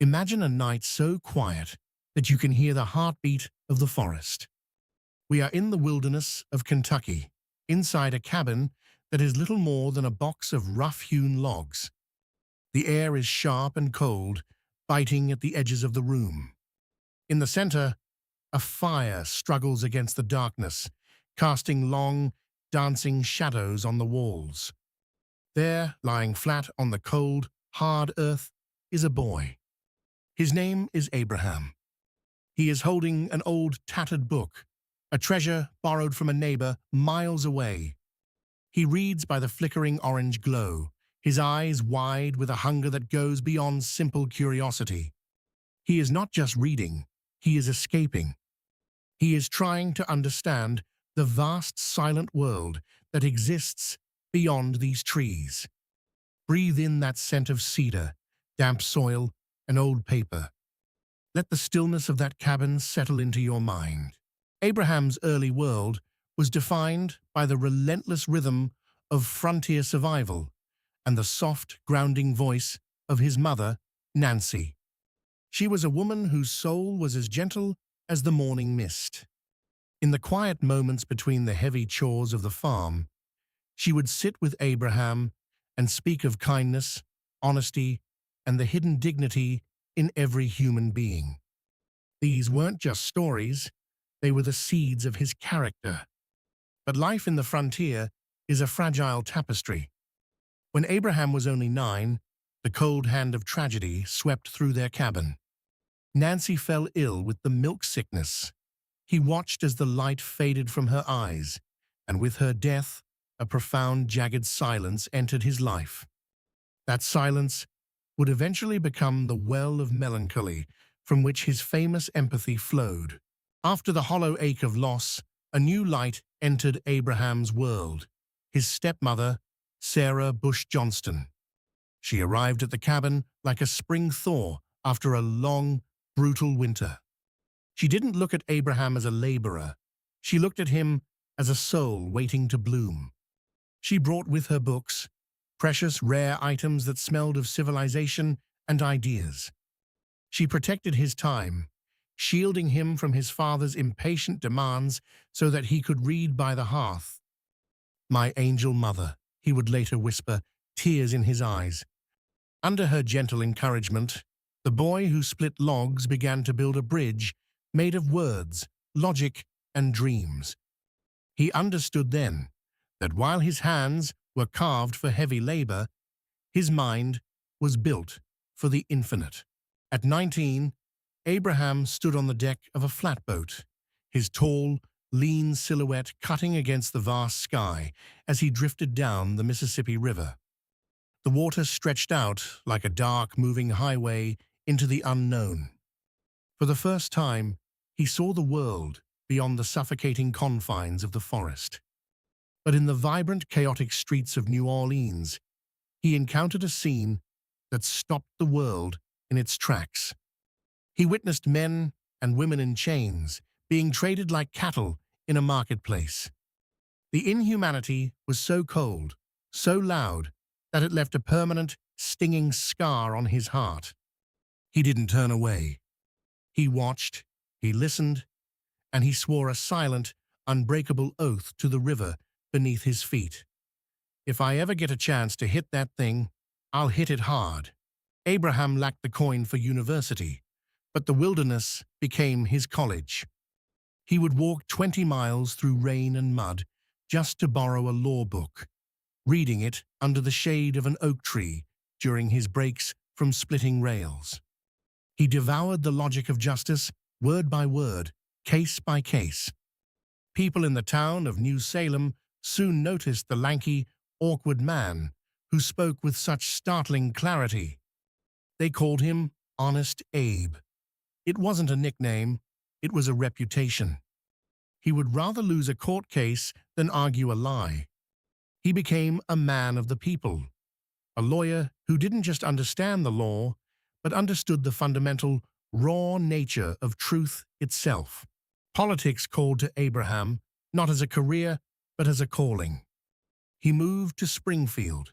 Imagine a night so quiet that you can hear the heartbeat of the forest. We are in the wilderness of Kentucky, inside a cabin that is little more than a box of rough-hewn logs. The air is sharp and cold, biting at the edges of the room. In the center, a fire struggles against the darkness, casting long, dancing shadows on the walls. There, lying flat on the cold, hard earth, is a boy. His name is Abraham. He is holding an old, tattered book, a treasure borrowed from a neighbor miles away. He reads by the flickering orange glow, his eyes wide with a hunger that goes beyond simple curiosity. He is not just reading, he is escaping. He is trying to understand the vast silent world that exists beyond these trees. Breathe in that scent of cedar, damp soil, and old paper. Let the stillness of that cabin settle into your mind. Abraham's early world was defined by the relentless rhythm of frontier survival and the soft, grounding voice of his mother, Nancy. She was a woman whose soul was as gentle as the morning mist. In the quiet moments between the heavy chores of the farm, she would sit with Abraham and speak of kindness, honesty, and the hidden dignity in every human being. These weren't just stories, they were the seeds of his character. But life in the frontier is a fragile tapestry. When Abraham was only 9, the cold hand of tragedy swept through their cabin. Nancy fell ill with the milk sickness. He watched as the light faded from her eyes, and with her death, a profound, jagged silence entered his life. That silence would eventually become the well of melancholy from which his famous empathy flowed. After the hollow ache of loss, a new light entered Abraham's world, his stepmother, Sarah Bush Johnston. She arrived at the cabin like a spring thaw after a long, brutal winter. She didn't look at Abraham as a laborer. She looked at him as a soul waiting to bloom. She brought with her books, precious, rare items that smelled of civilization and ideas. She protected his time, shielding him from his father's impatient demands so that he could read by the hearth. "My angel mother," he would later whisper, tears in his eyes. Under her gentle encouragement, the boy who split logs began to build a bridge made of words, logic, and dreams. He understood then that while his hands were carved for heavy labor, his mind was built for the infinite. At 19, Abraham stood on the deck of a flatboat, his tall, lean silhouette cutting against the vast sky as he drifted down the Mississippi River. The water stretched out like a dark, moving highway into the unknown. For the first time, he saw the world beyond the suffocating confines of the forest. But in the vibrant, chaotic streets of New Orleans, he encountered a scene that stopped the world in its tracks. He witnessed men and women in chains being traded like cattle in a marketplace. The inhumanity was so cold, so loud, that it left a permanent, stinging scar on his heart. He didn't turn away. He watched, he listened, and he swore a silent, unbreakable oath to the river beneath his feet. "If I ever get a chance to hit that thing, I'll hit it hard." Abraham lacked the coin for university, but the wilderness became his college. He would walk 20 miles through rain and mud just to borrow a law book, reading it under the shade of an oak tree during his breaks from splitting rails. He devoured the logic of justice, word by word, case by case. People in the town of New Salem soon noticed the lanky, awkward man who spoke with such startling clarity. They called him Honest Abe. It wasn't a nickname, it was a reputation. He would rather lose a court case than argue a lie. He became a man of the people, a lawyer who didn't just understand the law, but understood the fundamental, raw nature of truth itself. Politics called to Abraham, not as a career, but as a calling. He moved to Springfield,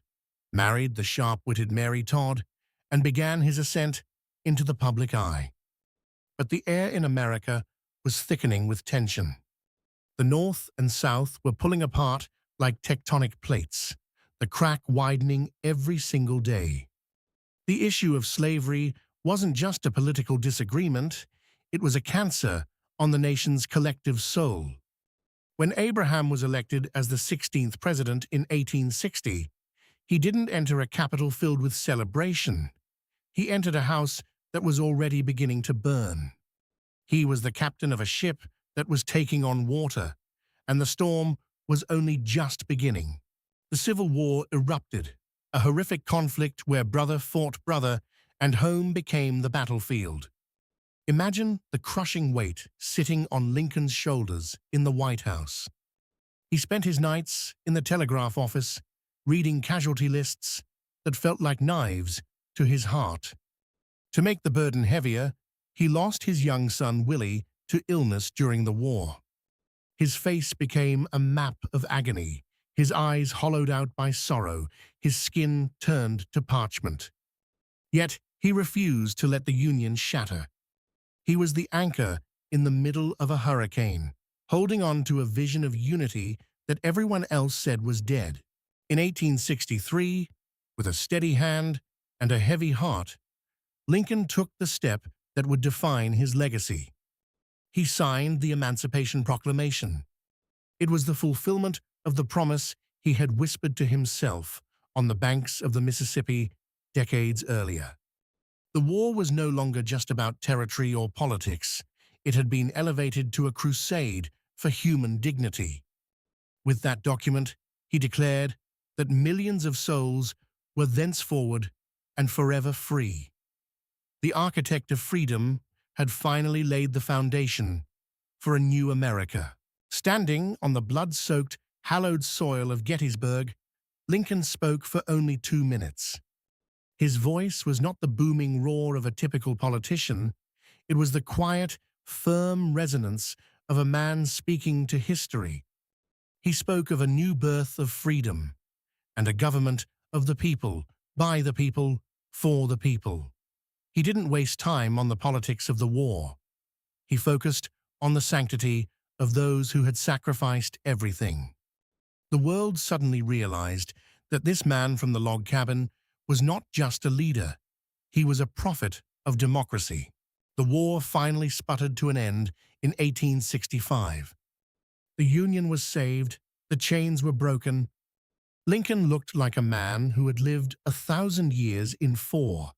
married the sharp-witted Mary Todd, and began his ascent into the public eye. But the air in America was thickening with tension. The North and South were pulling apart like tectonic plates, the crack widening every single day. The issue of slavery wasn't just a political disagreement, it was a cancer on the nation's collective soul. When Abraham was elected as the 16th president in 1860, he didn't enter a capital filled with celebration. He entered a house that was already beginning to burn. He was the captain of a ship that was taking on water, and the storm was only just beginning. The Civil War erupted, a horrific conflict where brother fought brother and home became the battlefield. Imagine the crushing weight sitting on Lincoln's shoulders in the White House. He spent his nights in the telegraph office, reading casualty lists that felt like knives to his heart. To make the burden heavier, he lost his young son Willie to illness during the war. His face became a map of agony, his eyes hollowed out by sorrow, his skin turned to parchment. Yet he refused to let the Union shatter. He was the anchor in the middle of a hurricane, holding on to a vision of unity that everyone else said was dead. In 1863, with a steady hand and a heavy heart, Lincoln took the step that would define his legacy. He signed the Emancipation Proclamation. It was the fulfillment of the promise he had whispered to himself on the banks of the Mississippi decades earlier. The war was no longer just about territory or politics. It had been elevated to a crusade for human dignity. With that document, he declared that millions of souls were thenceforward and forever free. The architect of freedom had finally laid the foundation for a new America. Standing on the blood-soaked, hallowed soil of Gettysburg, Lincoln spoke for only 2 minutes. His voice was not the booming roar of a typical politician. It was the quiet, firm resonance of a man speaking to history. He spoke of a new birth of freedom and a government of the people, by the people, for the people. He didn't waste time on the politics of the war. He focused on the sanctity of those who had sacrificed everything. The world suddenly realized that this man from the log cabin was not just a leader. He was a prophet of democracy. The war finally sputtered to an end in 1865. The Union was saved, the chains were broken. Lincoln looked like a man who had lived 1,000 years in 4.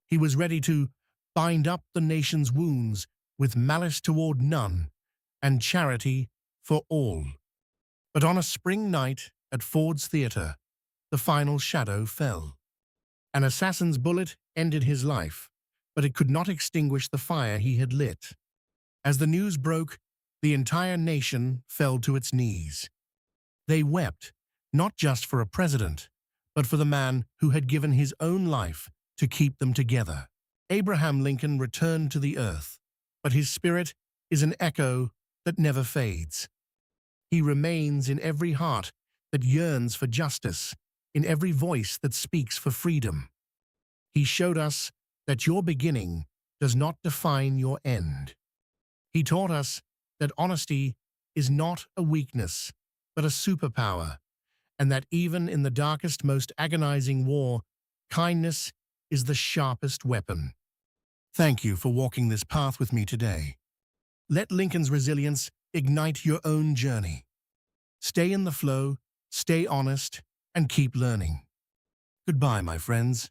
He was ready to bind up the nation's wounds with malice toward none and charity for all. But on a spring night at Ford's Theater, the final shadow fell. An assassin's bullet ended his life, but it could not extinguish the fire he had lit. As the news broke, the entire nation fell to its knees. They wept, not just for a president, but for the man who had given his own life to keep them together. Abraham Lincoln returned to the earth, but his spirit is an echo that never fades. He remains in every heart that yearns for justice, in every voice that speaks for freedom. He showed us that your beginning does not define your end. He taught us that honesty is not a weakness, but a superpower, and that even in the darkest, most agonizing war, kindness is the sharpest weapon. Thank you for walking this path with me today. Let Lincoln's resilience ignite your own journey. Stay in the flow, stay honest, and keep learning. Goodbye, my friends.